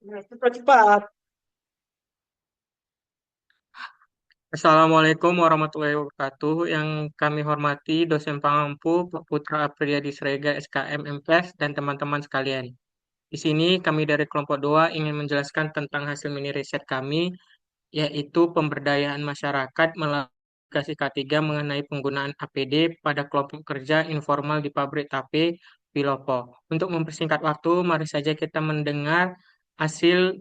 Nah, cepat-cepat. Assalamualaikum warahmatullahi wabarakatuh. Yang kami hormati dosen pengampu Pak Putra Apriyadi Srega SKM MPes dan teman-teman sekalian. Di sini kami dari kelompok 2 ingin menjelaskan tentang hasil mini riset kami, yaitu pemberdayaan masyarakat melalui aplikasi K3 mengenai penggunaan APD pada kelompok kerja informal di pabrik tape Wilopo. Untuk mempersingkat waktu, mari saja kita mendengar hasil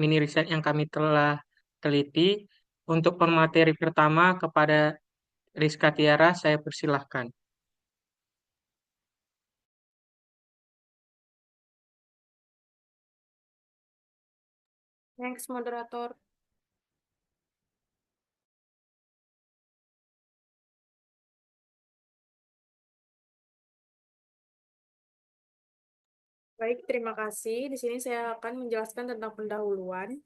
mini riset yang kami telah teliti. Untuk pemateri pertama kepada Rizka Tiara, saya persilahkan. Next, moderator. Baik, terima kasih. Di sini saya akan menjelaskan tentang pendahuluan.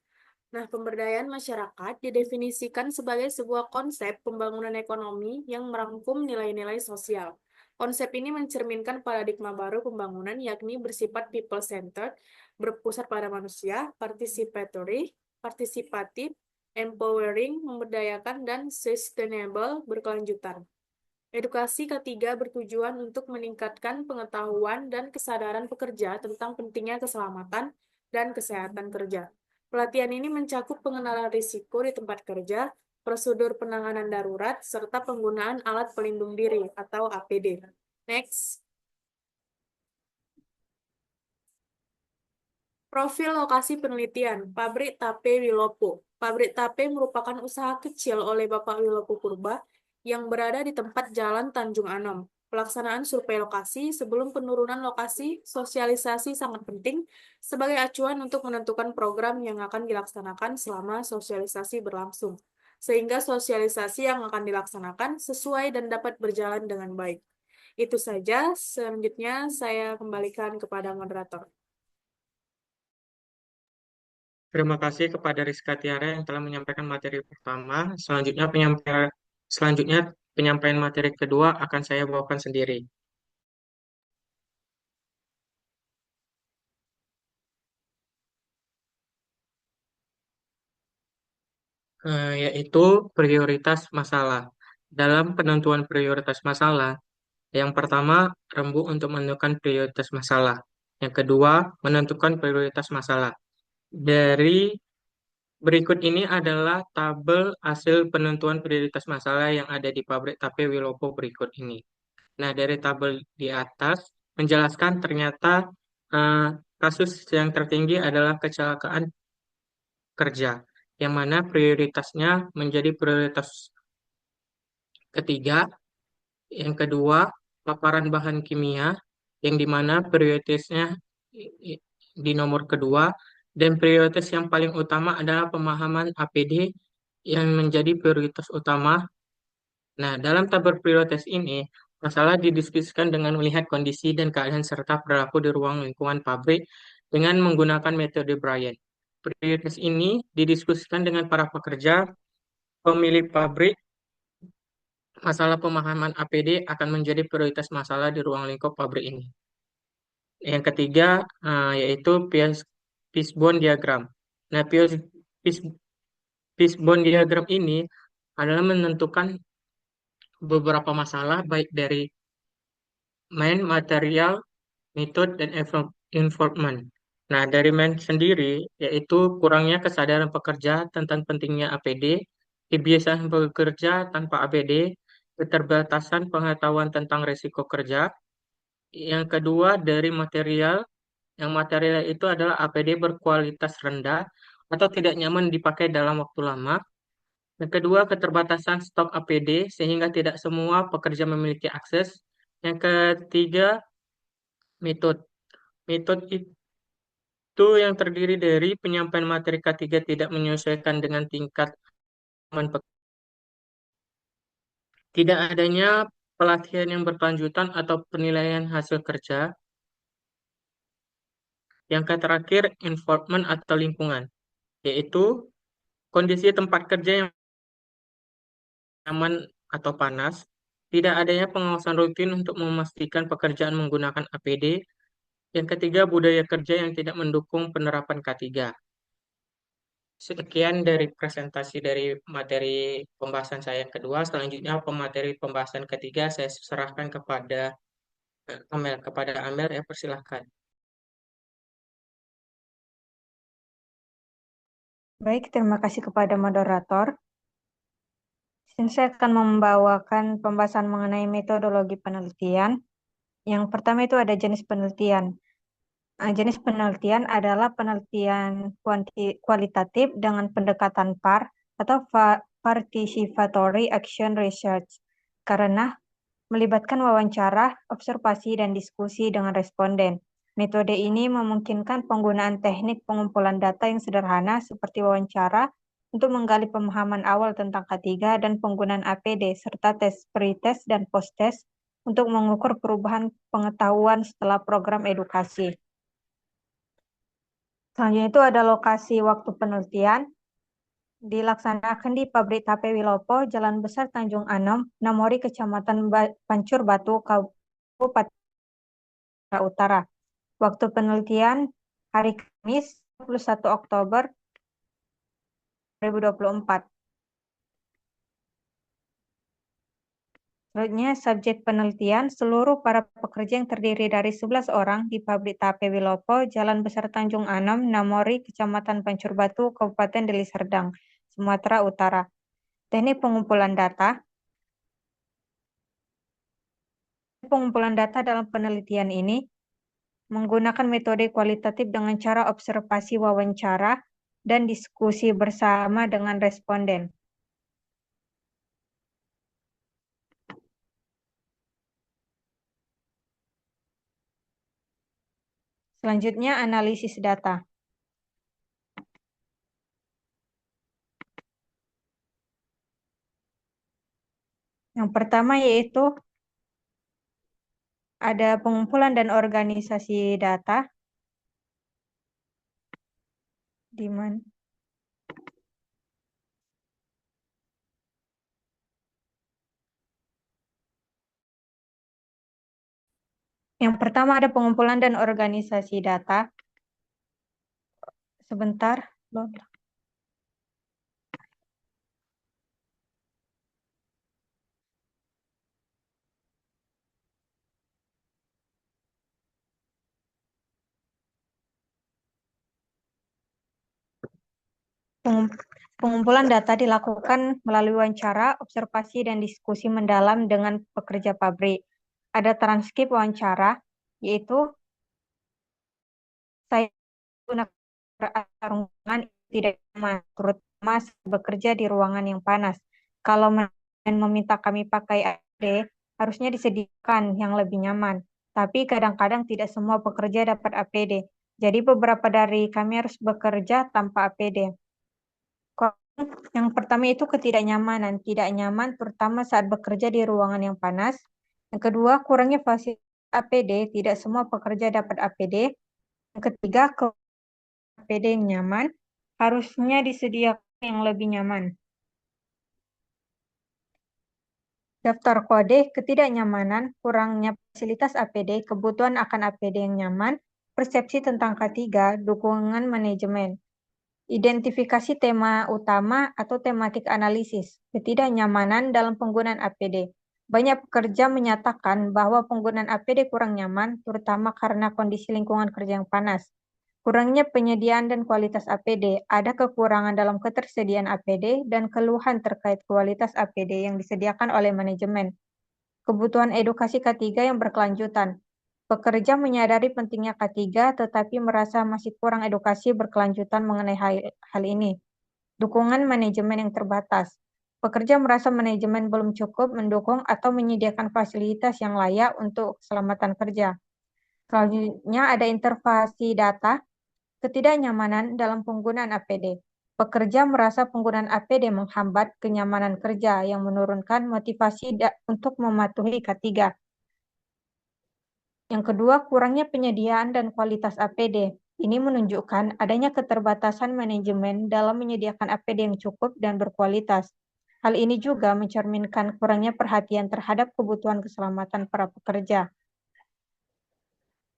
Nah, pemberdayaan masyarakat didefinisikan sebagai sebuah konsep pembangunan ekonomi yang merangkum nilai-nilai sosial. Konsep ini mencerminkan paradigma baru pembangunan, yakni bersifat people-centered, berpusat pada manusia, participatory, partisipatif, empowering, memberdayakan, dan sustainable, berkelanjutan. Edukasi ketiga bertujuan untuk meningkatkan pengetahuan dan kesadaran pekerja tentang pentingnya keselamatan dan kesehatan kerja. Pelatihan ini mencakup pengenalan risiko di tempat kerja, prosedur penanganan darurat, serta penggunaan alat pelindung diri atau APD. Next. Profil lokasi penelitian, Pabrik Tape Wilopo. Pabrik tape merupakan usaha kecil oleh Bapak Wilopo Purba yang berada di tempat Jalan Tanjung Anom. Pelaksanaan survei lokasi sebelum penurunan lokasi, sosialisasi sangat penting sebagai acuan untuk menentukan program yang akan dilaksanakan selama sosialisasi berlangsung, sehingga sosialisasi yang akan dilaksanakan sesuai dan dapat berjalan dengan baik. Itu saja, selanjutnya saya kembalikan kepada moderator. Terima kasih kepada Rizka Tiara yang telah menyampaikan materi pertama. Selanjutnya penyampaian materi kedua akan saya bawakan sendiri. Yaitu prioritas masalah. Dalam penentuan prioritas masalah, yang pertama, rembuk untuk menentukan prioritas masalah. Yang kedua, menentukan prioritas masalah. Dari berikut ini adalah tabel hasil penentuan prioritas masalah yang ada di pabrik tape Wilopo berikut ini. Nah, dari tabel di atas menjelaskan ternyata eh, kasus yang tertinggi adalah kecelakaan kerja, yang mana prioritasnya menjadi prioritas ketiga. Yang kedua, paparan bahan kimia, yang dimana prioritasnya i- di nomor kedua, dan prioritas yang paling utama adalah pemahaman APD yang menjadi prioritas utama. Nah, dalam tabel prioritas ini, masalah didiskusikan dengan melihat kondisi dan keadaan serta perilaku di ruang lingkungan pabrik dengan menggunakan metode Bryan. Prioritas ini didiskusikan dengan para pekerja, pemilik pabrik. Masalah pemahaman APD akan menjadi prioritas masalah di ruang lingkup pabrik ini. Yang ketiga, yaitu Fishbone diagram. Nah, Fish- Fishbone diagram ini adalah menentukan beberapa masalah baik dari main material, metode, dan enforcement. Nah, dari main sendiri, yaitu kurangnya kesadaran pekerja tentang pentingnya APD, kebiasaan bekerja tanpa APD, keterbatasan pengetahuan tentang risiko kerja. Yang kedua dari material, yang material itu adalah APD berkualitas rendah atau tidak nyaman dipakai dalam waktu lama. Yang kedua, keterbatasan stok APD sehingga tidak semua pekerja memiliki akses. Yang ketiga, metode. Metode itu yang terdiri dari penyampaian materi K3 tidak menyesuaikan dengan tingkat aman tidak adanya pelatihan yang berkelanjutan atau penilaian hasil kerja. Yang terakhir, environment atau lingkungan, yaitu kondisi tempat kerja yang nyaman atau panas, tidak adanya pengawasan rutin untuk memastikan pekerjaan menggunakan APD, Yang ketiga, budaya kerja yang tidak mendukung penerapan K3. Sekian dari presentasi dari materi pembahasan saya yang kedua. Selanjutnya pemateri pembahasan ketiga saya serahkan kepada Amel. Kepada Amel ya, persilahkan. Baik, terima kasih kepada moderator. Sini saya akan membawakan pembahasan mengenai metodologi penelitian. Yang pertama itu ada jenis penelitian. Jenis penelitian adalah penelitian kualitatif dengan pendekatan PAR atau Participatory Action Research, karena melibatkan wawancara, observasi, dan diskusi dengan responden. Metode ini memungkinkan penggunaan teknik pengumpulan data yang sederhana seperti wawancara untuk menggali pemahaman awal tentang K3 dan penggunaan APD, serta tes pre-test dan post-test untuk mengukur perubahan pengetahuan setelah program edukasi. Selanjutnya itu ada lokasi waktu penelitian. Dilaksanakan di Pabrik Tape Wilopo, Jalan Besar Tanjung Anom, Namori, Kecamatan Pancur Batu, Kabupaten Utara. Waktu penelitian hari Kamis 21 Oktober 2024. Selanjutnya, subjek penelitian, seluruh para pekerja yang terdiri dari 11 orang di Pabrik Tape Wilopo, Jalan Besar Tanjung Anom, Namori, Kecamatan Pancur Batu, Kabupaten Deli Serdang, Sumatera Utara. Teknik pengumpulan data. Pengumpulan data dalam penelitian ini menggunakan metode kualitatif dengan cara observasi wawancara dan diskusi bersama dengan responden. Selanjutnya, analisis data. Yang pertama yaitu ada pengumpulan dan organisasi data, di mana yang pertama ada pengumpulan dan organisasi data. Sebentar. Pengumpulan data dilakukan melalui wawancara, observasi, dan diskusi mendalam dengan pekerja pabrik. Ada transkrip wawancara, yaitu saya gunakan ruangan tidak nyaman, terutama bekerja di ruangan yang panas. Kalau meminta kami pakai APD, harusnya disediakan yang lebih nyaman. Tapi kadang-kadang tidak semua pekerja dapat APD. Jadi beberapa dari kami harus bekerja tanpa APD. Yang pertama itu ketidaknyamanan. Tidak nyaman terutama saat bekerja di ruangan yang panas. Yang kedua, kurangnya fasilitas APD. Tidak semua pekerja dapat APD. Yang ketiga, APD yang nyaman harusnya disediakan yang lebih nyaman. Daftar kode, ketidaknyamanan, kurangnya fasilitas APD, kebutuhan akan APD yang nyaman, persepsi tentang K3, dukungan manajemen. Identifikasi tema utama atau tematik analisis, ketidaknyamanan dalam penggunaan APD. Banyak pekerja menyatakan bahwa penggunaan APD kurang nyaman, terutama karena kondisi lingkungan kerja yang panas. Kurangnya penyediaan dan kualitas APD, ada kekurangan dalam ketersediaan APD dan keluhan terkait kualitas APD yang disediakan oleh manajemen. Kebutuhan edukasi K3 yang berkelanjutan. Pekerja menyadari pentingnya K3 tetapi merasa masih kurang edukasi berkelanjutan mengenai hal ini. Dukungan manajemen yang terbatas. Pekerja merasa manajemen belum cukup mendukung atau menyediakan fasilitas yang layak untuk keselamatan kerja. Selanjutnya ada intervensi data, ketidaknyamanan dalam penggunaan APD. Pekerja merasa penggunaan APD menghambat kenyamanan kerja yang menurunkan motivasi untuk mematuhi K3. Yang kedua, kurangnya penyediaan dan kualitas APD. Ini menunjukkan adanya keterbatasan manajemen dalam menyediakan APD yang cukup dan berkualitas. Hal ini juga mencerminkan kurangnya perhatian terhadap kebutuhan keselamatan para pekerja.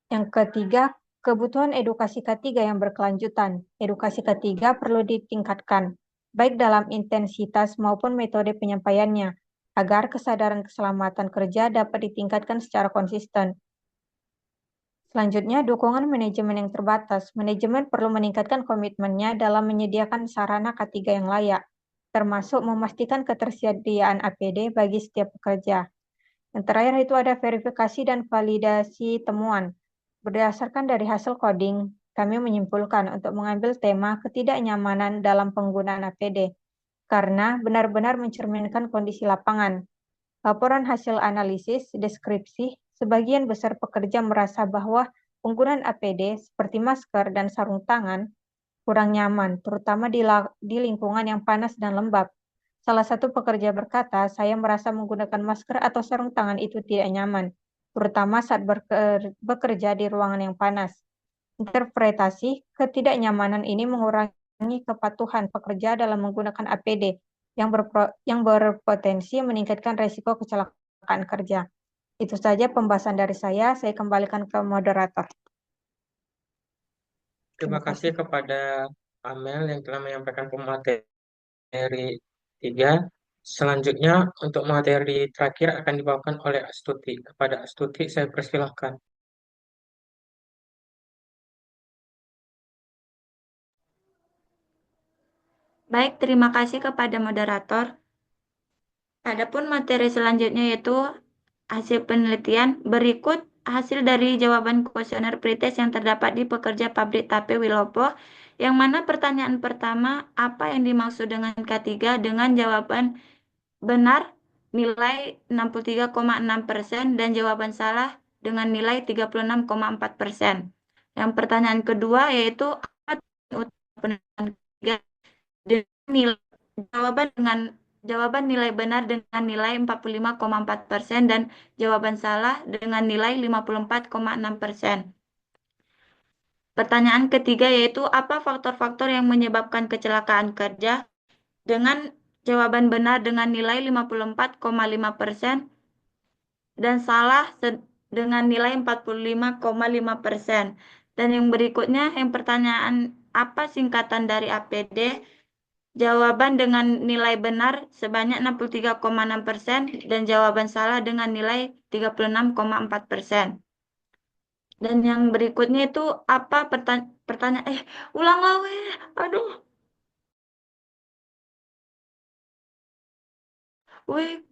Yang ketiga, kebutuhan edukasi ketiga yang berkelanjutan. Edukasi ketiga perlu ditingkatkan, baik dalam intensitas maupun metode penyampaiannya, agar kesadaran keselamatan kerja dapat ditingkatkan secara konsisten. Selanjutnya, dukungan manajemen yang terbatas. Manajemen perlu meningkatkan komitmennya dalam menyediakan sarana K3 yang layak, termasuk memastikan ketersediaan APD bagi setiap pekerja. Yang terakhir itu ada verifikasi dan validasi temuan. Berdasarkan dari hasil coding, kami menyimpulkan untuk mengambil tema ketidaknyamanan dalam penggunaan APD, karena benar-benar mencerminkan kondisi lapangan. Laporan hasil analisis, deskripsi, sebagian besar pekerja merasa bahwa penggunaan APD seperti masker dan sarung tangan kurang nyaman, terutama di lingkungan yang panas dan lembab. Salah satu pekerja berkata, saya merasa menggunakan masker atau sarung tangan itu tidak nyaman, terutama saat bekerja di ruangan yang panas. Interpretasi ketidaknyamanan ini mengurangi kepatuhan pekerja dalam menggunakan APD yang berpotensi meningkatkan resiko kecelakaan kerja. Itu saja pembahasan dari saya kembalikan ke moderator. Terima kasih kepada Amel yang telah menyampaikan pemateri 3. Selanjutnya, untuk materi terakhir akan dibawakan oleh Astuti. Kepada Astuti, saya persilahkan. Baik, terima kasih kepada moderator. Adapun materi selanjutnya yaitu hasil penelitian. Berikut hasil dari jawaban kuesioner pretest yang terdapat di pekerja pabrik tape Wilopo, yang mana pertanyaan pertama, apa yang dimaksud dengan K3, dengan jawaban benar nilai 63,6% dan jawaban salah dengan nilai 36,4%. Yang pertanyaan kedua yaitu apa penelitian K3 dengan nilai jawaban nilai benar dengan nilai 45,4% dan jawaban salah dengan nilai 54,6%. Pertanyaan ketiga yaitu apa faktor-faktor yang menyebabkan kecelakaan kerja, dengan jawaban benar dengan nilai 54,5% dan salah dengan nilai 45,5%. Dan yang berikutnya, yang pertanyaan apa singkatan dari APD? Jawaban dengan nilai benar sebanyak 63,6% dan jawaban salah dengan nilai 36,4%. Dan yang berikutnya itu apa pertanyaan ulang weh. Aduh. Weh.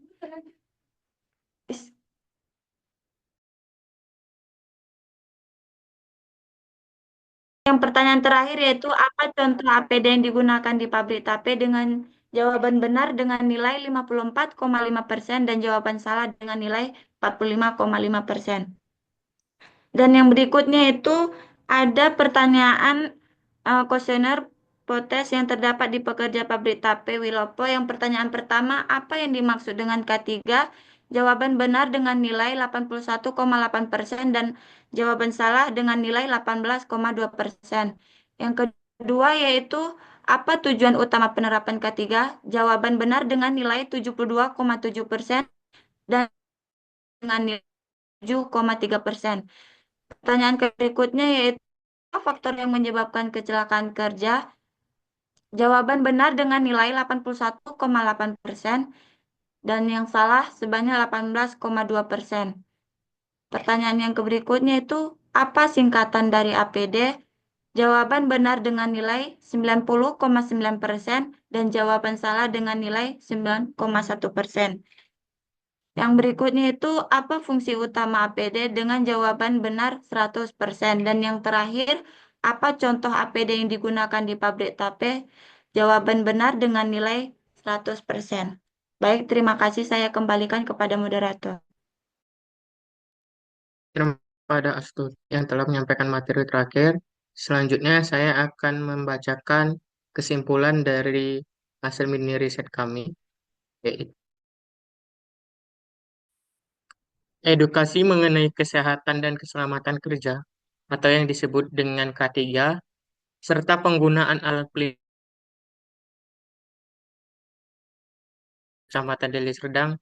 Yang pertanyaan terakhir yaitu apa contoh APD yang digunakan di pabrik tape, dengan jawaban benar dengan nilai 54,5% dan jawaban salah dengan nilai 45,5%. Dan yang berikutnya itu ada pertanyaan kuesioner potes yang terdapat di pekerja pabrik tape Wilopo. Yang pertanyaan pertama, apa yang dimaksud dengan K3? Jawaban benar dengan nilai 81,8% dan jawaban salah dengan nilai 18,2%. Yang kedua yaitu apa tujuan utama penerapan K3? Jawaban benar dengan nilai 72,7% dan dengan nilai 7,3%. Pertanyaan berikutnya yaitu apa faktor yang menyebabkan kecelakaan kerja? Jawaban benar dengan nilai 81,8% dan yang salah sebanyak 18,2%. Pertanyaan yang berikutnya itu apa singkatan dari APD? Jawaban benar dengan nilai 90,9% dan jawaban salah dengan nilai 9,1%. Yang berikutnya itu apa fungsi utama APD, dengan jawaban benar 100%. Dan yang terakhir, apa contoh APD yang digunakan di pabrik tape? Jawaban benar dengan nilai 100%. Baik, terima kasih, saya kembalikan kepada moderator. Terima kepada Astuti yang telah menyampaikan materi terakhir. Selanjutnya, saya akan membacakan kesimpulan dari hasil mini riset kami, yaitu edukasi mengenai kesehatan dan keselamatan kerja atau yang disebut dengan K3, serta penggunaan alat pelindung Kecamatan Deli Serdang